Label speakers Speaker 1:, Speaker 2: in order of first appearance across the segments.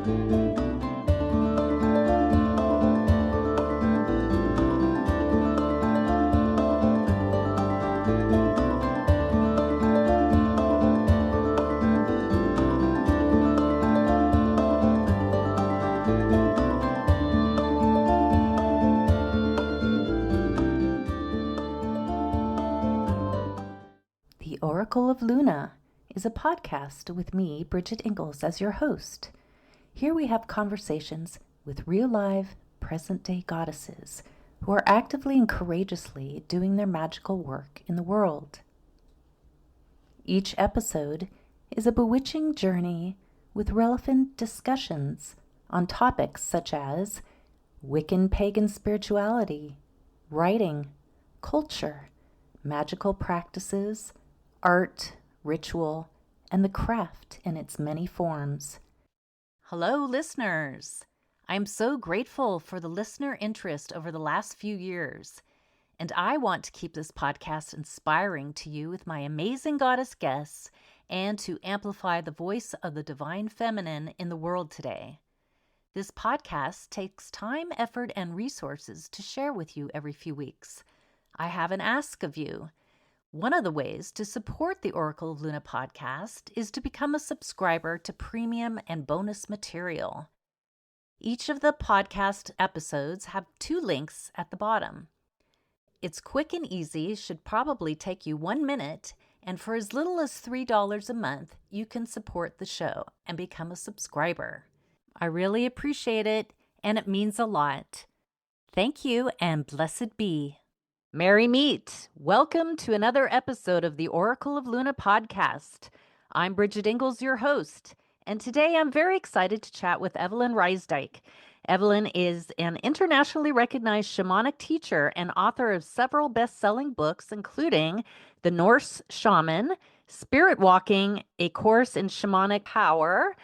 Speaker 1: The Oracle of Luna is a podcast with me, Bridget Engels, as your host. Here we have conversations with real live, present-day goddesses who are actively and courageously doing their magical work in the world. Each episode is a bewitching journey with relevant discussions on topics such as Wiccan pagan spirituality, writing, culture, magical practices, art, ritual, and the craft in its many forms. Hello, listeners! I'm so grateful for the listener interest over the last few years, and I want to keep this podcast inspiring to you with my amazing goddess guests and to amplify the voice of the divine feminine in the world today. This podcast takes time, effort, and resources to share with you every few weeks. I have an ask of you. One of the ways to support the Oracle of Luna podcast is to become a subscriber to premium and bonus material. Each of the podcast episodes have 2 links at the bottom. It's quick and easy, should probably take you 1 minute, and for as little as $3 a month, you can support the show and become a subscriber. I really appreciate it, and it means a lot. Thank you, and blessed be. Merry meet! Welcome to another episode of the Oracle of Luna podcast. I'm Bridget Engels, your host, and today I'm very excited to chat with Evelyn Rysdyk. Evelyn is an internationally recognized shamanic teacher and author of several best-selling books, including The Norse Shaman, Spirit Walking, A Course in Shamanic Power,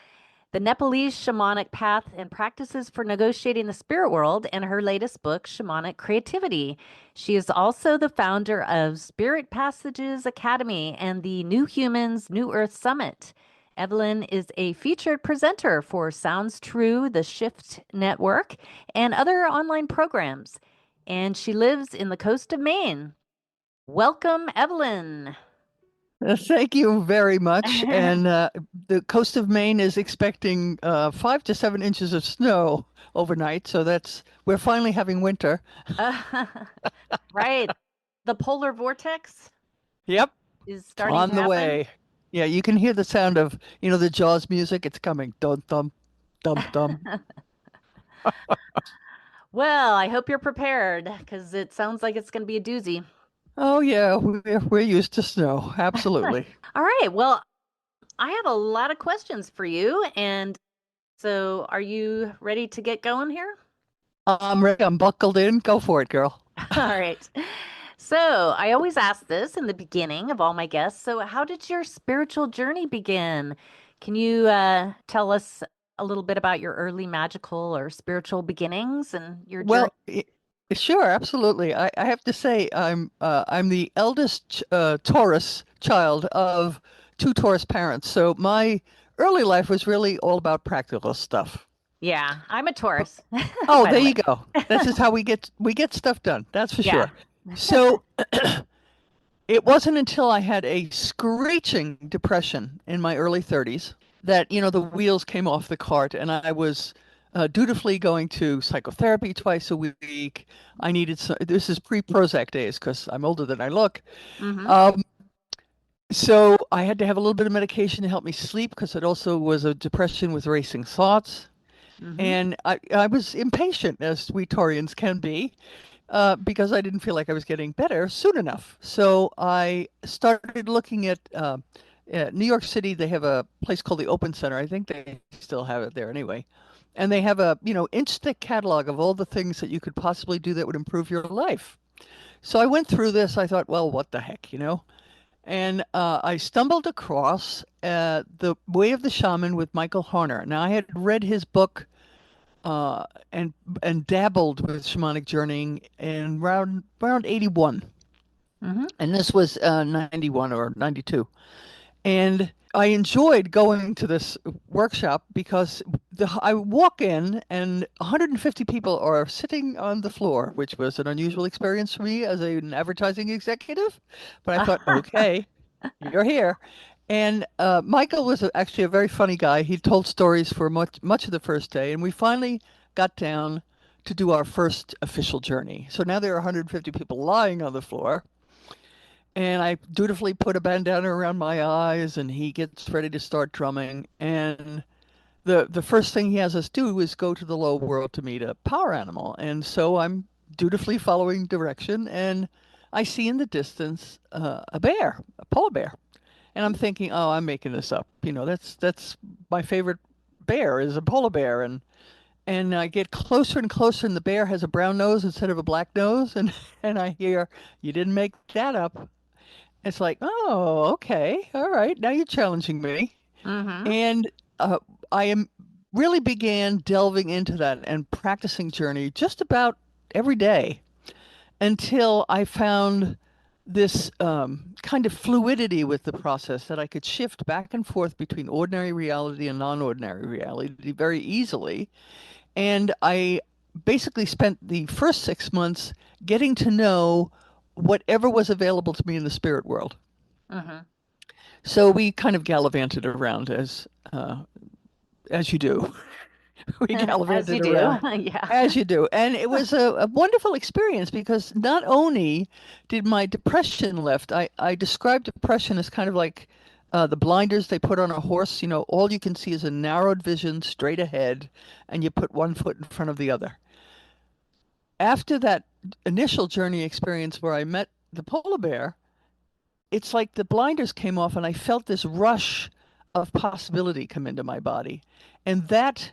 Speaker 1: The Nepalese Shamanic Path and Practices for Negotiating the Spirit World, and her latest book, Shamanic Creativity. She is also the founder of Spirit Passages Academy and the New Humans, New Earth Summit. Evelyn is a featured presenter for Sounds True, the Shift Network, and other online programs. And she lives in the coast of Maine. Welcome, Evelyn.
Speaker 2: Thank you very much. And the coast of Maine is expecting 5 to 7 inches of snow overnight. So we're finally having winter.
Speaker 1: Right. The polar vortex
Speaker 2: Yep.
Speaker 1: is starting
Speaker 2: On
Speaker 1: to
Speaker 2: the
Speaker 1: happen.
Speaker 2: way. Yeah, you can hear the sound of, the Jaws music. It's coming. Dum, dum, dum, dum.
Speaker 1: Well, I hope you're prepared because it sounds like it's going to be a doozy.
Speaker 2: Oh, yeah, we're used to snow. Absolutely.
Speaker 1: All right. Well, I have a lot of questions for you. And so are you ready to get going here?
Speaker 2: I'm ready. I'm buckled in. Go for it, girl.
Speaker 1: All right. So I always ask this in the beginning of all my guests. So how did your spiritual journey begin? Can you tell us a little bit about your early magical or spiritual beginnings and your journey?
Speaker 2: Well, sure, absolutely. I have to say I'm the eldest Taurus child of 2 Taurus parents. So my early life was really all about practical stuff.
Speaker 1: Yeah, I'm a Taurus.
Speaker 2: Oh,
Speaker 1: by
Speaker 2: there
Speaker 1: the
Speaker 2: you
Speaker 1: way.
Speaker 2: go. This is how we get stuff done. That's for
Speaker 1: Yeah.
Speaker 2: sure. So it wasn't until I had a screeching depression in my early 30s that, the wheels came off the cart, and I was dutifully going to psychotherapy twice a week. I needed this is pre-Prozac days because I'm older than I look.
Speaker 1: Mhm.
Speaker 2: So I had to have a little bit of medication to help me sleep because it also was a depression with racing thoughts.
Speaker 1: Mhm.
Speaker 2: And I was impatient, as we Taurians can be, because I didn't feel like I was getting better soon enough. So I started looking at New York City. They have a place called the Open Center. I think they still have it there anyway. And they have a, inch-thick catalog of all the things that you could possibly do that would improve your life. So I went through this. I thought, well, what the heck, And I stumbled across The Way of the Shaman with Michael Harner. Now, I had read his book and dabbled with shamanic journeying in around 81.
Speaker 1: Mhm.
Speaker 2: And this was 91 or 92. And I enjoyed going to this workshop because I walk in and 150 people are sitting on the floor, which was an unusual experience for me as an advertising executive. But I thought, okay, you're here. And Michael was actually a very funny guy. He told stories for much of the first day, and we finally got down to do our first official journey. So now there are 150 people lying on the floor, and I dutifully put a bandana around my eyes, and he gets ready to start drumming. And the first thing he has us do is go to the low world to meet a power animal. And so I'm dutifully following direction, and I see in the distance a bear, a polar bear. And I'm thinking, oh, I'm making this up. That's my favorite bear is a polar bear. And I get closer and closer, and the bear has a brown nose instead of a black nose. And I hear, you didn't make that up. It's like, oh, okay, all right. Now you're challenging me.
Speaker 1: Mm-hmm.
Speaker 2: And uh, I am really began delving into that and practicing journey just about every day until I found this kind of fluidity with the process that I could shift back and forth between ordinary reality and non-ordinary reality very easily. And I basically spent the first 6 months getting to know whatever was available to me in the spirit world.
Speaker 1: Mm-hmm.
Speaker 2: So we kind of gallivanted around as you do. We
Speaker 1: As you
Speaker 2: gallivanted
Speaker 1: do.
Speaker 2: around
Speaker 1: Yeah.
Speaker 2: as you do. And it was a wonderful experience because not only did my depression lift, I described depression as kind of like the blinders they put on a horse. All you can see is a narrowed vision straight ahead, and you put one foot in front of the other. After that initial journey experience where I met the polar bear, it's like the blinders came off and I felt this rush of possibility come into my body. And that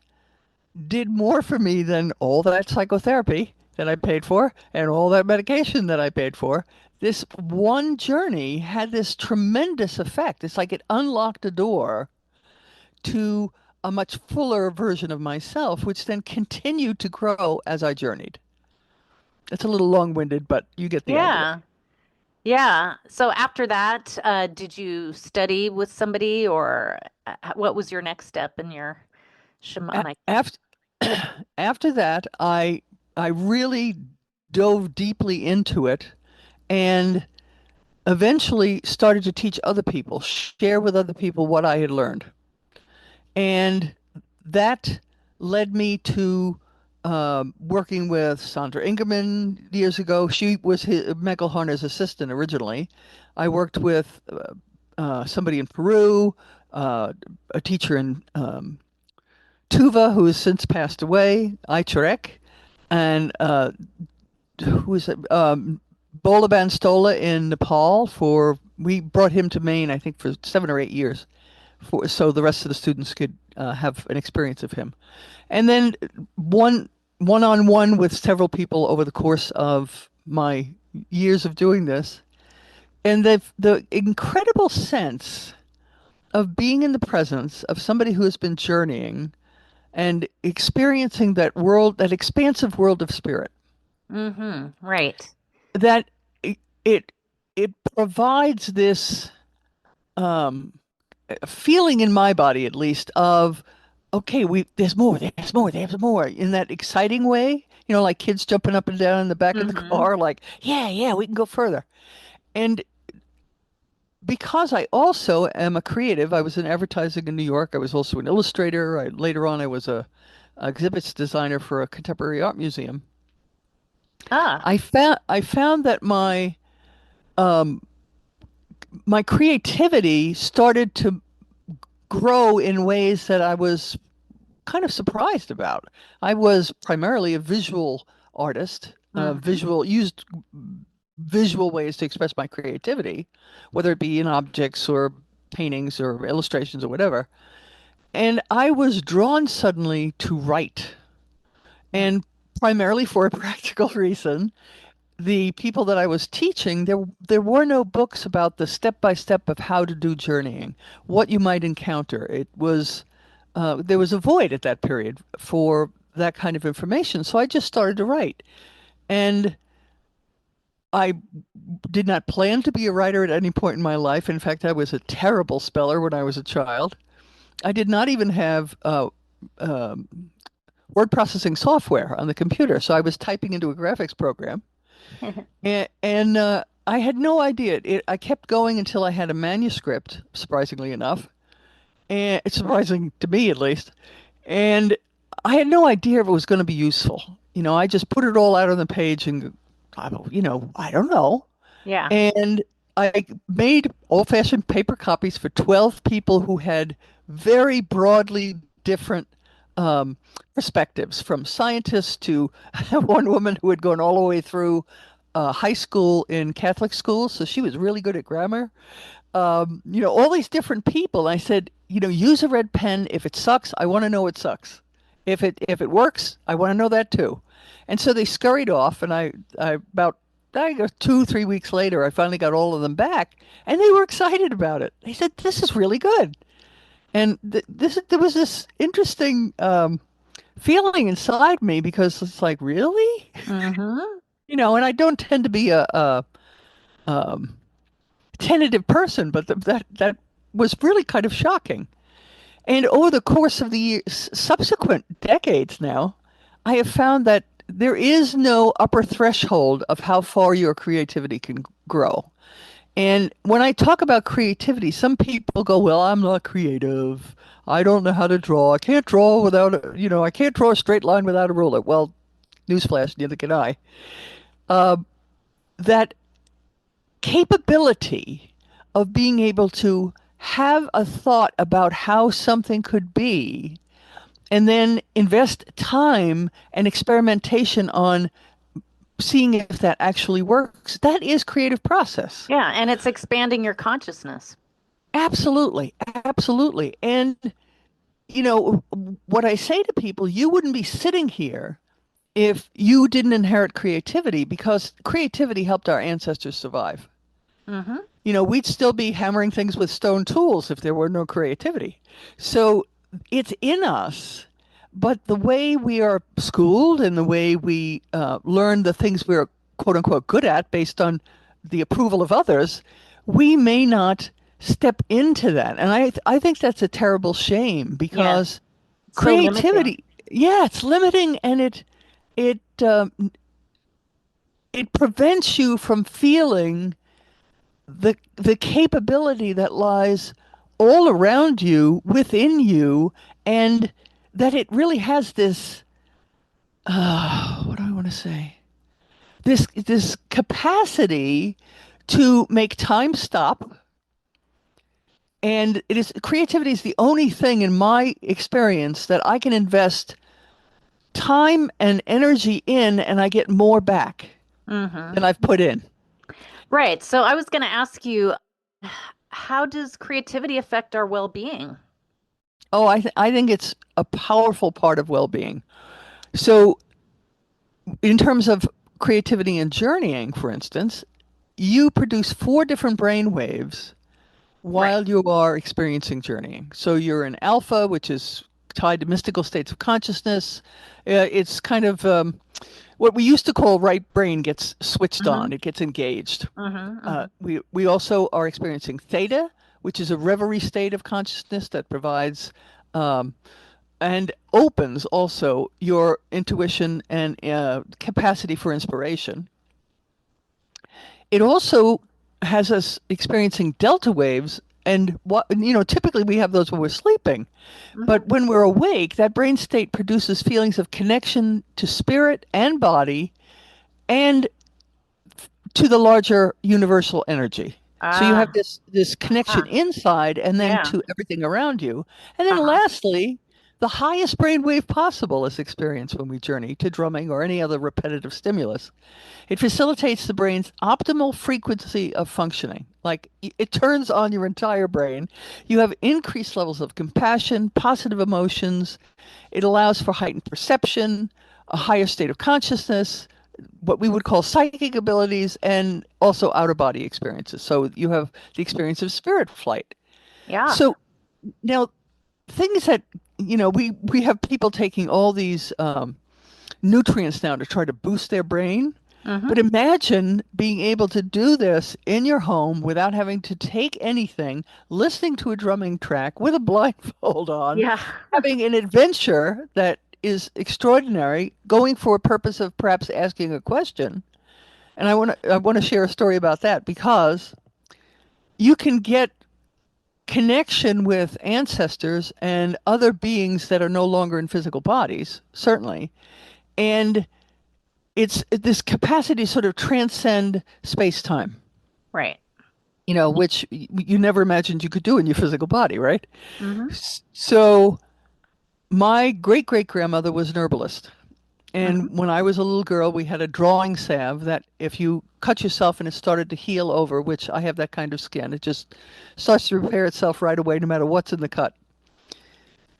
Speaker 2: did more for me than all that psychotherapy that I paid for and all that medication that I paid for. This one journey had this tremendous effect. It's like it unlocked a door to a much fuller version of myself, which then continued to grow as I journeyed. It's a little long winded, but you get the idea.
Speaker 1: Yeah. Yeah. So after that, did you study with somebody or what was your next step in your shamanic?
Speaker 2: After after that, I really dove deeply into it and eventually started to teach other people, share with other people what I had learned. And that led me to working with Sandra Ingerman years ago. She was Michael Harner's assistant originally. I worked with somebody in Peru, a teacher in Tuva who has since passed away, Aichurek, and who is it? Bolaban Stola in Nepal. We brought him to Maine, I think, for 7 or 8 years, so the rest of the students could have an experience of him. And then one-on-one with several people over the course of my years of doing this, and the incredible sense of being in the presence of somebody who has been journeying and experiencing that world, that expansive world of spirit,
Speaker 1: Mm-hmm. Right.
Speaker 2: that it it provides this um, feeling in my body, at least, of okay, there's more, in that exciting way. Like kids jumping up and down in the back of the
Speaker 1: Mm-hmm.
Speaker 2: car, like, yeah, we can go further. And because I also am a creative, I was in advertising in New York. I was also an illustrator. Later on, I was a exhibits designer for a contemporary art museum.
Speaker 1: Ah.
Speaker 2: I found that um, my creativity started to grow in ways that I was kind of surprised about. I was primarily a visual artist,
Speaker 1: Mm-hmm.
Speaker 2: used visual ways to express my creativity, whether it be in objects or paintings or illustrations or whatever. And I was drawn suddenly to write, and primarily for a practical reason. The people that I was teaching, there were no books about the step by step of how to do journeying, what you might encounter. There was a void at that period for that kind of information. So I just started to write. And I did not plan to be a writer at any point in my life. In fact, I was a terrible speller when I was a child. I did not even have um, word processing software on the computer. So I was typing into a graphics program, and I had no idea. I kept going until I had a manuscript, surprisingly enough, and it's surprising to me at least. And I had no idea if it was going to be useful. I just put it all out on the page and I don't know.
Speaker 1: Yeah.
Speaker 2: And I made old-fashioned paper copies for 12 people who had very broadly different um, perspectives, from scientists to one woman who had gone all the way through high school in Catholic schools, so she was really good at grammar. All these different people. I said, use a red pen. If it sucks, I want to know it sucks. If it works, I want to know that too. And so they scurried off, and I guess 2, 3 weeks later, I finally got all of them back, and they were excited about it. They said, "This is really good." And there was this interesting feeling inside me, because it's like, really,
Speaker 1: Mm-hmm.
Speaker 2: and I don't tend to be a um, tentative person, but that was really kind of shocking. And over the course of the subsequent decades now, I have found that there is no upper threshold of how far your creativity can grow. And when I talk about creativity, some people go, "Well, I'm not creative. I don't know how to draw. I can't draw I can't draw a straight line without a ruler." Well, newsflash, neither can I. Uh, that capability of being able to have a thought about how something could be, and then invest time and experimentation on seeing if that actually works, that is creative process.
Speaker 1: Yeah, and it's expanding your consciousness.
Speaker 2: Absolutely. Absolutely. And, what I say to people, you wouldn't be sitting here if you didn't inherit creativity, because creativity helped our ancestors survive.
Speaker 1: Mm-hmm.
Speaker 2: We'd still be hammering things with stone tools if there were no creativity. So it's in us, but the way we are schooled and the way we learn the things we're quote unquote good at based on the approval of others, we may not step into that. And I think that's a terrible shame,
Speaker 1: Yes.
Speaker 2: because
Speaker 1: So limiting.
Speaker 2: creativity, yeah, it's limiting, and it um, it prevents you from feeling the capability that lies all around you, within you, and that it really has this what do I want to say? This capacity to make time stop. And creativity is the only thing in my experience that I can invest time and energy in, and I get more back
Speaker 1: Mm-hmm.
Speaker 2: than I've put in.
Speaker 1: Right. So I was going to ask you, how does creativity affect our well-being?
Speaker 2: Oh, I think it's a powerful part of well-being. So, in terms of creativity and journeying, for instance, you produce four different brain waves
Speaker 1: Right.
Speaker 2: while you are experiencing journeying. So you're in alpha, which is tied to mystical states of consciousness. It's kind of what we used to call right brain gets switched
Speaker 1: Mm-hmm.
Speaker 2: on, it gets engaged.
Speaker 1: Mm-hmm. Mm-hmm.
Speaker 2: We also are experiencing theta, which is a reverie state of consciousness that provides um, and opens also your intuition and capacity for inspiration. It also has us experiencing delta waves. And typically we have those when we're sleeping.
Speaker 1: Mm-hmm.
Speaker 2: But when we're awake, that brain state produces feelings of connection to spirit and body, and to the larger universal energy. So you have
Speaker 1: Ah,
Speaker 2: this connection
Speaker 1: uh-huh.
Speaker 2: inside, and then
Speaker 1: Yeah.
Speaker 2: to everything around you. And then
Speaker 1: Uh-huh.
Speaker 2: lastly, the highest brainwave possible is experienced when we journey to drumming or any other repetitive stimulus. It facilitates the brain's optimal frequency of functioning. Like, it turns on your entire brain. You have increased levels of compassion, positive emotions. It allows for heightened perception, a higher state of consciousness, what we would call psychic abilities, and also outer body experiences. So you have the experience of spirit flight.
Speaker 1: Yeah.
Speaker 2: So now, things that we have people taking all these nutrients now to try to boost their brain. But imagine being able to do this in your home without having to take anything, listening to a drumming track with a blindfold on,
Speaker 1: Yeah.
Speaker 2: having an adventure that is extraordinary, going for a purpose of perhaps asking a question. And I want to share a story about that because you can get connection with ancestors and other beings that are no longer in physical bodies, certainly. And it's this capacity to sort of transcend space-time,
Speaker 1: Right.
Speaker 2: which you never imagined you could do in your physical body, right?
Speaker 1: Mm-hmm.
Speaker 2: So my great-great-grandmother was an herbalist.
Speaker 1: Mm-hmm.
Speaker 2: And when I was a little girl, we had a drawing salve that if you cut yourself and it started to heal over, which I have that kind of skin, it just starts to repair itself right away, no matter what's in the cut.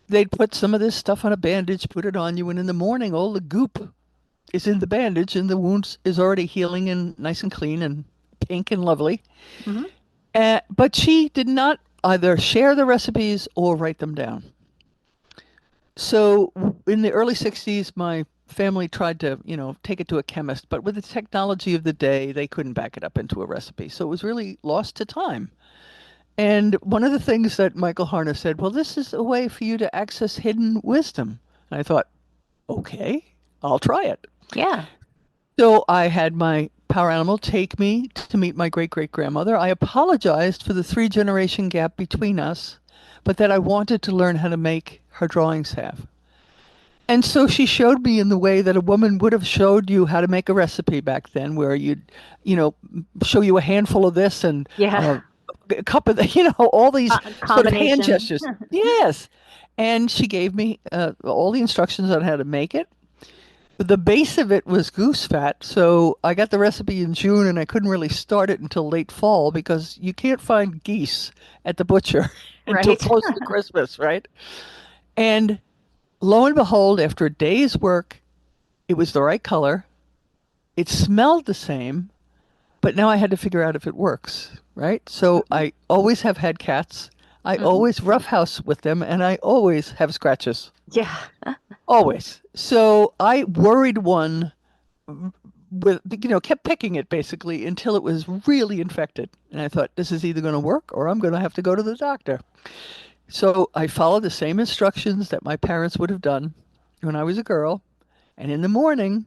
Speaker 2: They'd put some of this stuff on a bandage, put it on you, and in the morning, all the goop is in the bandage, and the wound is already healing and nice and clean and pink and lovely.
Speaker 1: Mm-hmm.
Speaker 2: But she did not either share the recipes or write them down. So in the early 60s, my family tried to, take it to a chemist, but with the technology of the day, they couldn't back it up into a recipe. So it was really lost to time. And one of the things that Michael Harner said, well, this is a way for you to access hidden wisdom. And I thought, okay, I'll try it.
Speaker 1: Yeah.
Speaker 2: So I had my power animal take me to meet my great great grandmother. I apologized for the 3-generation gap between us, but that I wanted to learn how to make her drawing salve. And so she showed me in the way that a woman would have showed you how to make a recipe back then, where you'd, show you a handful of this and
Speaker 1: Yeah.
Speaker 2: a cup of the, all these sort of hand
Speaker 1: Combination.
Speaker 2: gestures. Yes. And she gave me all the instructions on how to make it. The base of it was goose fat, so I got the recipe in June and I couldn't really start it until late fall because you can't find geese at the butcher until
Speaker 1: Right.
Speaker 2: close to Christmas, right? And lo and behold, after a day's work, it was the right color. It smelled the same, but now I had to figure out if it works, right? So
Speaker 1: Mm-hmm.
Speaker 2: I always have had cats. I
Speaker 1: Mm-hmm.
Speaker 2: always roughhouse with them, and I always have scratches.
Speaker 1: Yeah.
Speaker 2: Always. So I worried one with, kept picking it basically until it was really infected. And I thought, this is either going to work or I'm going to have to go to the doctor. So I followed the same instructions that my parents would have done when I was a girl. And in the morning,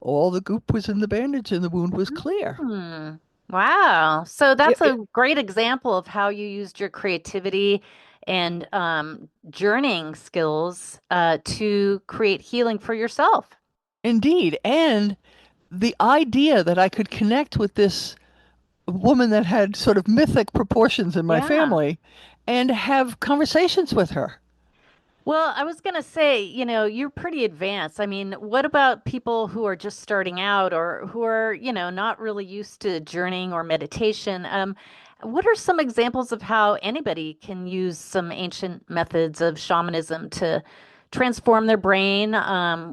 Speaker 2: all the goop was in the bandage and the wound was clear.
Speaker 1: Hmm. Wow. So
Speaker 2: It,
Speaker 1: that's
Speaker 2: it,
Speaker 1: a great example of how you used your creativity and journeying skills to create healing for yourself.
Speaker 2: indeed. And the idea that I could connect with this woman that had sort of mythic proportions in my
Speaker 1: Yeah.
Speaker 2: family and have conversations with her.
Speaker 1: Well, I was going to say, you're pretty advanced. I mean, what about people who are just starting out or who are, not really used to journeying or meditation? What are some examples of how anybody can use some ancient methods of shamanism to transform their brain,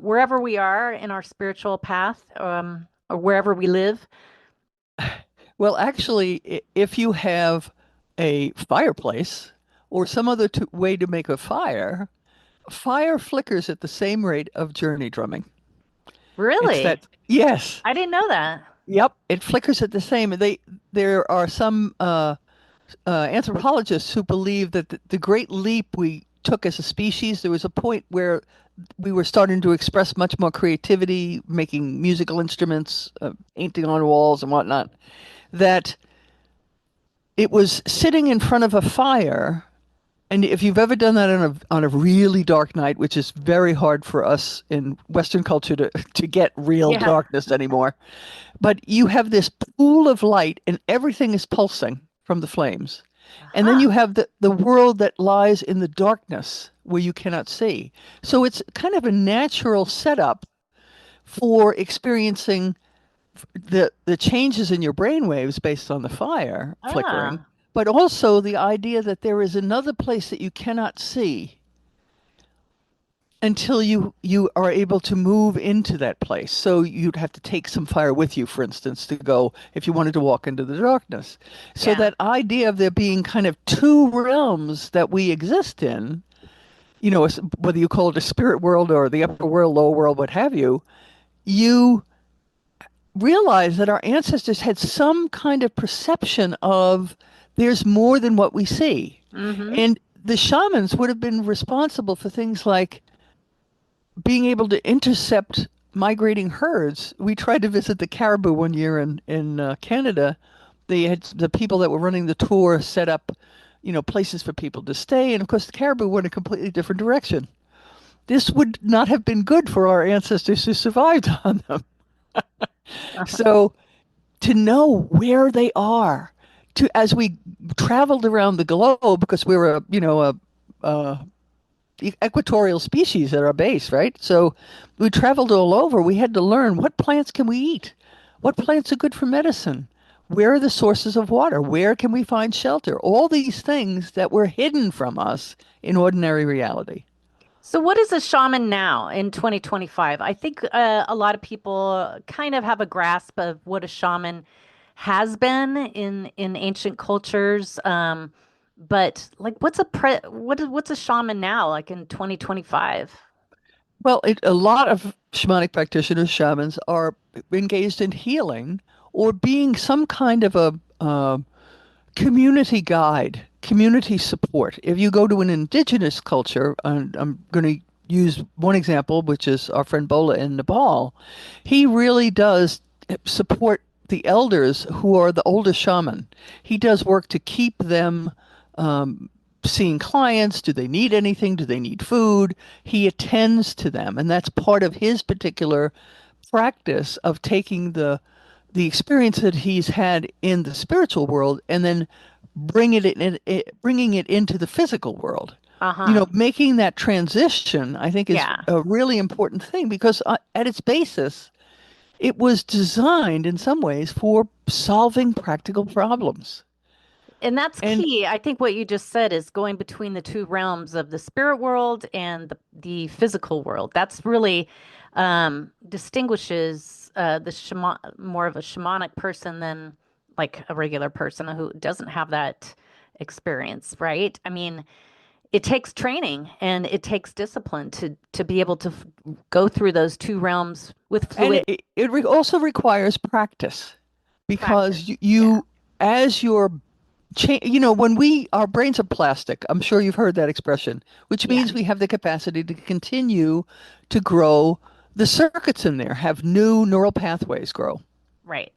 Speaker 1: wherever we are in our spiritual path, or wherever we live?
Speaker 2: Well, actually, if you have a fireplace or some other way to make a fire, fire flickers at the same rate of journey drumming. It's
Speaker 1: Really?
Speaker 2: that, yes,
Speaker 1: I didn't know that.
Speaker 2: yep, it flickers at the same. There are some anthropologists who believe that the great leap we took as a species, there was a point where we were starting to express much more creativity, making musical instruments, painting on walls and whatnot, that it was sitting in front of a fire. And if you've ever done that on a really dark night, which is very hard for us in Western culture to get real
Speaker 1: Yeah.
Speaker 2: darkness anymore, but you have this pool of light and everything is pulsing from the flames. And then
Speaker 1: Uh-huh.
Speaker 2: you have the world that lies in the darkness where you cannot see. So it's kind of a natural setup for experiencing the changes in your brain waves based on the fire flickering,
Speaker 1: Ah.
Speaker 2: but also the idea that there is another place that you cannot see until you are able to move into that place. So you'd have to take some fire with you, for instance, to go if you wanted to walk into the darkness. So
Speaker 1: Yeah.
Speaker 2: that idea of there being kind of two realms that we exist in, whether you call it a spirit world or the upper world, lower world, what have you, you realized that our ancestors had some kind of perception of there's more than what we see.
Speaker 1: Mm-hmm.
Speaker 2: And the shamans would have been responsible for things like being able to intercept migrating herds. We tried to visit the caribou one year in Canada. They had the people that were running the tour set up, places for people to stay, and of course the caribou went a completely different direction. This would not have been good for our ancestors who survived on them. So to know where they are, to as we traveled around the globe, because we were a equatorial species at our base, right? So we traveled all over. We had to learn what plants can we eat, what plants are good for medicine, where are the sources of water, where can we find shelter, all these things that were hidden from us in ordinary reality.
Speaker 1: So, what is a shaman now in 2025? I think a lot of people kind of have a grasp of what a shaman has been in ancient cultures. But like, what's a shaman now, like in 2025?
Speaker 2: Well, a lot of shamanic practitioners, shamans, are engaged in healing or being some kind of a community guide, community support. If you go to an indigenous culture, and I'm going to use one example, which is our friend Bola in Nepal, he really does support the elders who are the older shaman. He does work to keep them seeing clients. Do they need anything? Do they need food? He attends to them, and that's part of his particular practice of taking the experience that he's had in the spiritual world and then bringing it into the physical world.
Speaker 1: Uh-huh.
Speaker 2: Making that transition, I think, is
Speaker 1: Yeah.
Speaker 2: a really important thing because at its basis, it was designed in some ways for solving practical problems.
Speaker 1: And that's
Speaker 2: And
Speaker 1: key. I think what you just said is going between the two realms of the spirit world and the physical world. That's really distinguishes the shaman, more of a shamanic person than like a regular person who doesn't have that experience, right? I mean, it takes training and it takes discipline to be able to go through those two realms with
Speaker 2: and
Speaker 1: fluid
Speaker 2: it also requires practice
Speaker 1: practice.
Speaker 2: because
Speaker 1: Yeah,
Speaker 2: as you're when our brains are plastic, I'm sure you've heard that expression, which
Speaker 1: yeah,
Speaker 2: means we have the capacity to continue to grow the circuits in there, have new neural pathways grow.
Speaker 1: right.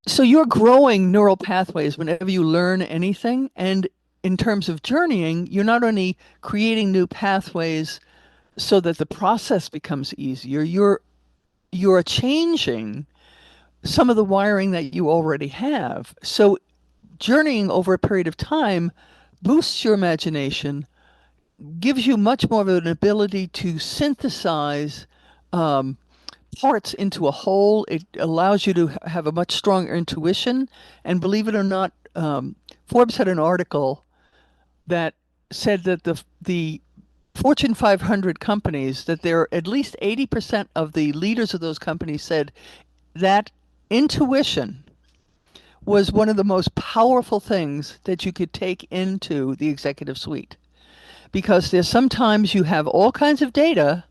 Speaker 2: So you're growing neural pathways whenever you learn anything. And in terms of journeying, you're not only creating new pathways so that the process becomes easier, you're changing some of the wiring that you already have. So journeying over a period of time boosts your imagination, gives you much more of an ability to synthesize um, parts into a whole. It allows you to have a much stronger intuition. And believe it or not, Forbes had an article that said that the Fortune 500 companies, that there at least 80% of the leaders of those companies said that intuition was one of the most powerful things that you could take into the executive suite because there's sometimes you have all kinds of data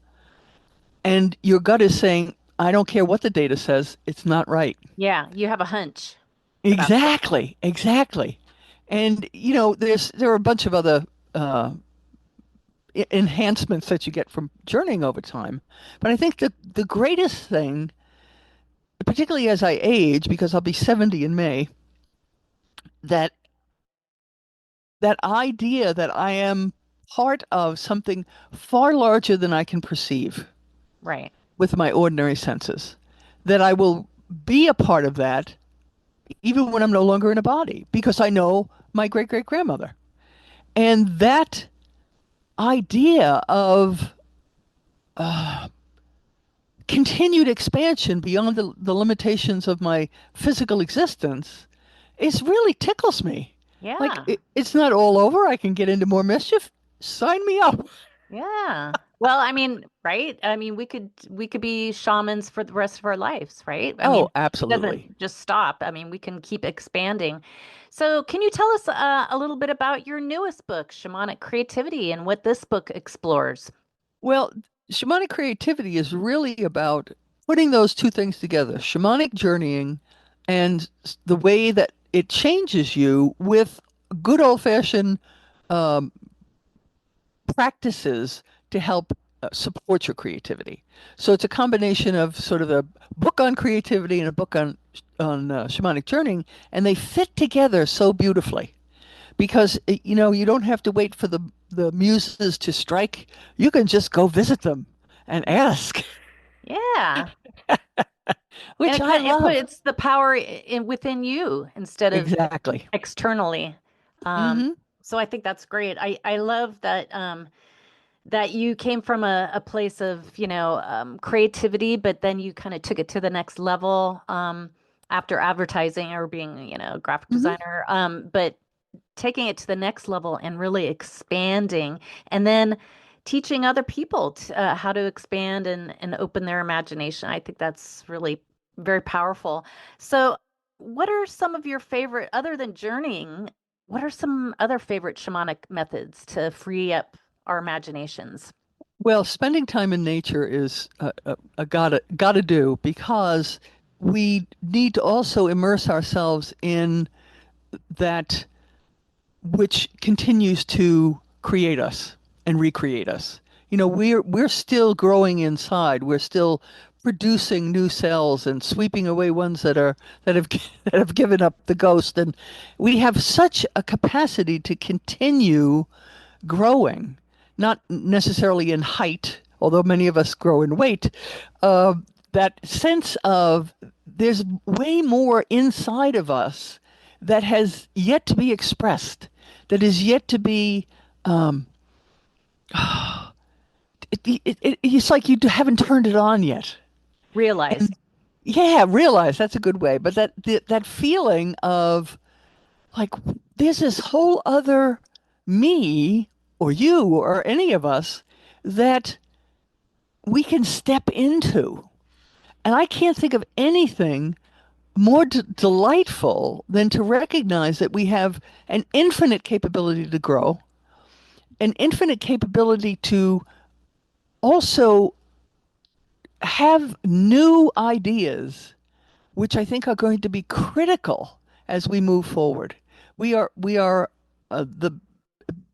Speaker 2: and your gut is saying, I don't care what the data says, it's not right.
Speaker 1: Yeah, you have a hunch about something.
Speaker 2: Exactly, exactly. And there are a bunch of other uh, enhancements that you get from journeying over time. But I think the greatest thing, particularly as I age, because I'll be 70 in May, that that idea that I am part of something far larger than I can perceive
Speaker 1: Right.
Speaker 2: with my ordinary senses, that I will be a part of that even when I'm no longer in a body because I know my great great grandmother. And that idea of continued expansion beyond the limitations of my physical existence is really tickles me. Like
Speaker 1: Yeah.
Speaker 2: it's not all over. I can get into more mischief. Sign me up.
Speaker 1: Yeah. Well, I mean, right? I mean, we could be shamans for the rest of our lives, right? I
Speaker 2: Oh,
Speaker 1: mean, it
Speaker 2: absolutely.
Speaker 1: doesn't just stop. I mean, we can keep expanding. So, can you tell us a little bit about your newest book, Shamanic Creativity, and what this book explores?
Speaker 2: Well, shamanic creativity is really about putting those two things together, shamanic journeying and the way that it changes you with good old-fashioned um, practices to help support your creativity. So it's a combination of sort of a book on creativity and a book on shamanic journeying, and they fit together so beautifully because you don't have to wait for the muses to strike. You can just go visit them and ask,
Speaker 1: Yeah. And
Speaker 2: which I
Speaker 1: it
Speaker 2: love.
Speaker 1: puts the power within you instead of
Speaker 2: Exactly.
Speaker 1: externally. Um,
Speaker 2: Hmm.
Speaker 1: so I think that's great. I love that that you came from a place of, creativity, but then you kind of took it to the next level after advertising or being, a graphic
Speaker 2: Hmm.
Speaker 1: designer. But taking it to the next level and really expanding and then teaching other people how to expand and open their imagination. I think that's really very powerful. So, what are some of your favorite, other than journeying, what are some other favorite shamanic methods to free up our imaginations?
Speaker 2: Well, spending time in nature is a gotta do because we need to also immerse ourselves in that which continues to create us and recreate us. We're still growing inside. We're still producing new cells and sweeping away ones that have that have given up the ghost. And we have such a capacity to continue growing, not necessarily in height, although many of us grow in weight. Uh, that sense of there's way more inside of us that has yet to be expressed, that is yet to be. Um, it's like you haven't turned it on yet.
Speaker 1: Realized.
Speaker 2: And yeah, realize that's a good way. But that feeling of like there's this whole other me or you or any of us that we can step into. And I can't think of anything more delightful than to recognize that we have an infinite capability to grow, an infinite capability to also have new ideas, which I think are going to be critical as we move forward. We are the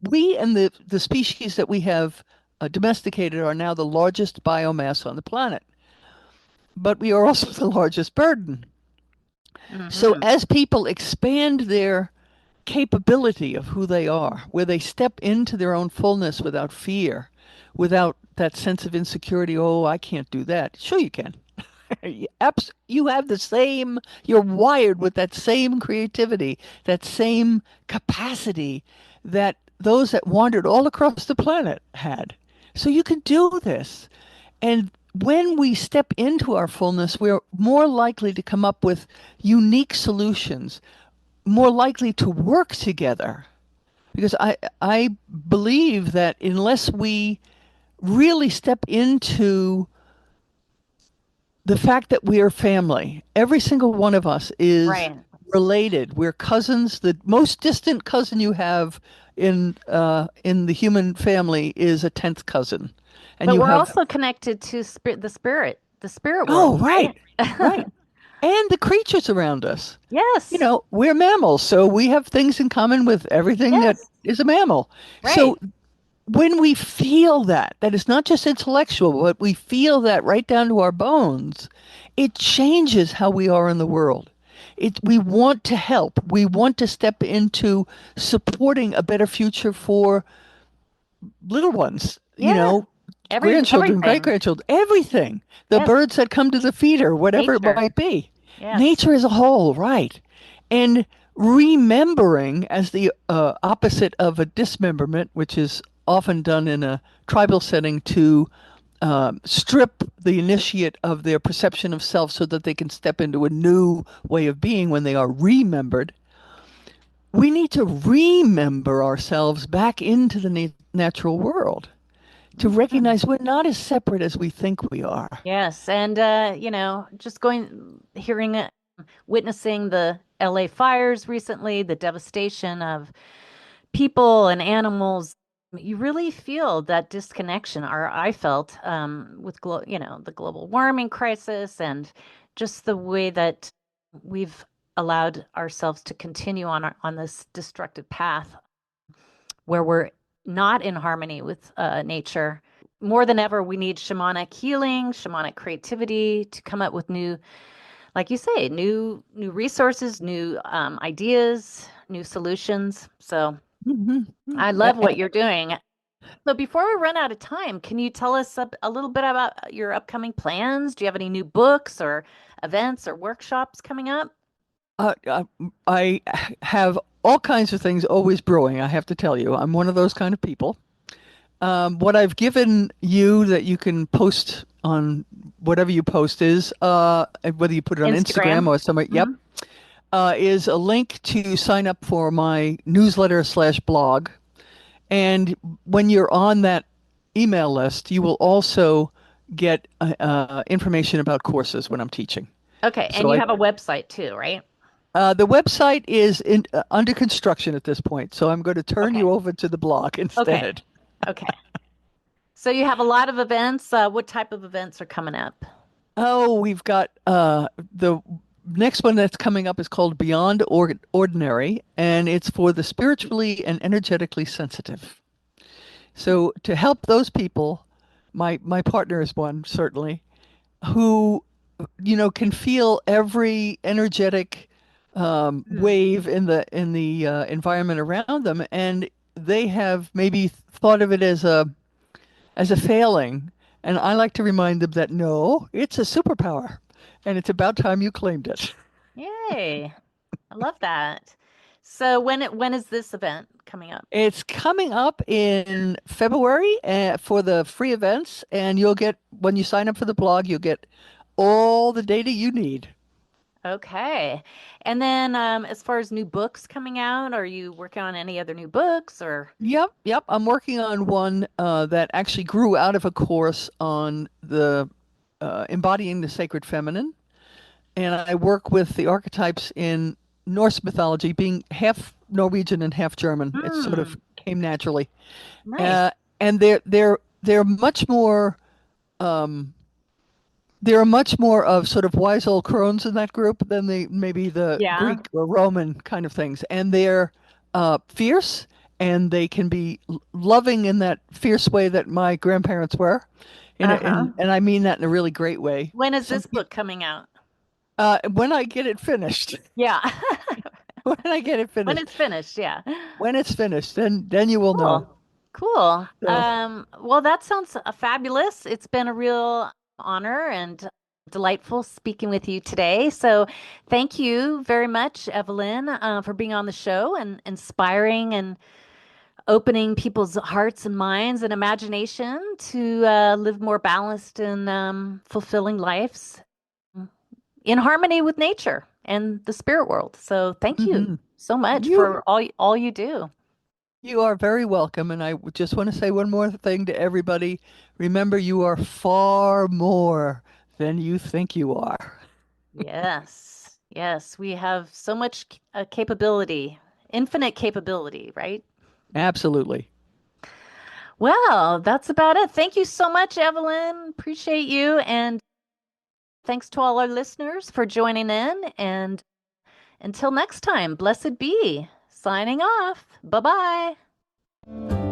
Speaker 2: we and the species that we have domesticated are now the largest biomass on the planet, but we are also the largest burden. So
Speaker 1: Hmm.
Speaker 2: as people expand their capability of who they are, where they step into their own fullness without fear, without that sense of insecurity, oh, I can't do that. Sure, you can. You have the same, you're wired with that same creativity, that same capacity that those that wandered all across the planet had. So you can do this. And when we step into our fullness, we're more likely to come up with unique solutions, more likely to work together. Because I believe that unless we really step into the fact that we are family, every single one of us is
Speaker 1: Right.
Speaker 2: related. We're cousins. The most distant cousin you have in the human family is a tenth cousin, and
Speaker 1: But
Speaker 2: you
Speaker 1: we're
Speaker 2: have
Speaker 1: also connected to the spirit
Speaker 2: oh
Speaker 1: world,
Speaker 2: right,
Speaker 1: right?
Speaker 2: right, and the creatures around us.
Speaker 1: Yes.
Speaker 2: We're mammals, so we have things in common with everything that
Speaker 1: Yes.
Speaker 2: is a mammal.
Speaker 1: Right.
Speaker 2: So when we feel that is not just intellectual, but we feel that right down to our bones, it changes how we are in the world. We want to help. We want to step into supporting a better future for little ones,
Speaker 1: Yeah.
Speaker 2: grandchildren, great
Speaker 1: Everything.
Speaker 2: grandchildren, everything. The
Speaker 1: Yes.
Speaker 2: birds that come to the feeder, whatever it
Speaker 1: Nature.
Speaker 2: might be.
Speaker 1: Yes.
Speaker 2: Nature as a whole, right. And remembering as the opposite of a dismemberment, which is often done in a tribal setting to strip the initiate of their perception of self so that they can step into a new way of being when they are remembered. We need to remember ourselves back into the natural world to
Speaker 1: Mhm.
Speaker 2: recognize we're not as separate as we think we are.
Speaker 1: Yes. And, just hearing, witnessing the LA fires recently, the devastation of people and animals. you really feel that disconnection, or I felt with the global warming crisis and just the way that we've allowed ourselves to continue on this destructive path where we're not in harmony with nature. More than ever, we need shamanic healing, shamanic creativity to come up with new, like you say, new resources, new ideas, new solutions. So
Speaker 2: Mhm.
Speaker 1: I love what you're doing. So before we run out of time, can you tell us a little bit about your upcoming plans? Do you have any new books or events or workshops coming up?
Speaker 2: I have all kinds of things always brewing, I have to tell you. I'm one of those kind of people. What I've given you that you can post on whatever you post is, whether you put it on Instagram
Speaker 1: Instagram.
Speaker 2: or somewhere, yep,
Speaker 1: Hmm.
Speaker 2: is a link to sign up for my newsletter slash blog. And when you're on that email list, you will also get information about courses when I'm teaching.
Speaker 1: Okay, and
Speaker 2: So
Speaker 1: you have a website too, right?
Speaker 2: the website is under construction at this point, so I'm going to turn
Speaker 1: Okay.
Speaker 2: you over to the blog
Speaker 1: Okay.
Speaker 2: instead.
Speaker 1: Okay. So you have a lot of events. What type of events are coming up?
Speaker 2: Oh, we've got the next one that's coming up is called Beyond Ordinary, and it's for the spiritually and energetically sensitive. So to help those people, my partner is one certainly, who can feel every energetic
Speaker 1: Mm.
Speaker 2: wave in the environment around them, and they have maybe thought of it as a failing. And I like to remind them that no, it's a superpower, and it's about time you claimed it.
Speaker 1: Yay. I love that. So when is this event coming up?
Speaker 2: It's coming up in February for the free events, and you'll get, when you sign up for the blog, you'll get all the data you need.
Speaker 1: Okay. And then as far as new books coming out, are you working on any other new books or?
Speaker 2: Yep, yep. I'm working on one that actually grew out of a course on the embodying the sacred feminine, and I work with the archetypes in Norse mythology, being half Norwegian and half German. It sort of
Speaker 1: Hmm.
Speaker 2: came naturally,
Speaker 1: Nice.
Speaker 2: uh, and they're much more. Um, there are much more of sort of wise old crones in that group than maybe the
Speaker 1: Yeah.
Speaker 2: Greek or Roman kind of things, and they're fierce, and they can be loving in that fierce way that my grandparents were,
Speaker 1: Uh-huh.
Speaker 2: and I mean that in a really great way.
Speaker 1: When is
Speaker 2: Some
Speaker 1: this book coming out?
Speaker 2: when I get it finished,
Speaker 1: Yeah.
Speaker 2: when I get it
Speaker 1: When
Speaker 2: finished,
Speaker 1: it's finished, yeah.
Speaker 2: when it's finished, then you will know.
Speaker 1: Cool. Cool.
Speaker 2: So
Speaker 1: Well, that sounds fabulous. It's been a real honor and delightful speaking with you today. So, thank you very much, Evelyn, for being on the show and inspiring and opening people's hearts and minds and imagination to live more balanced and fulfilling lives in harmony with nature and the spirit world. So, thank you
Speaker 2: mhm.
Speaker 1: so much
Speaker 2: you
Speaker 1: for all you do.
Speaker 2: You are very welcome, and I just want to say one more thing to everybody. Remember, you are far more than you think you are.
Speaker 1: Yes. Yes, we have so much capability, infinite capability, right?
Speaker 2: Absolutely.
Speaker 1: Well, that's about it. Thank you so much, Evelyn. Appreciate you. And thanks to all our listeners for joining in. And until next time, blessed be. Signing off. Bye bye.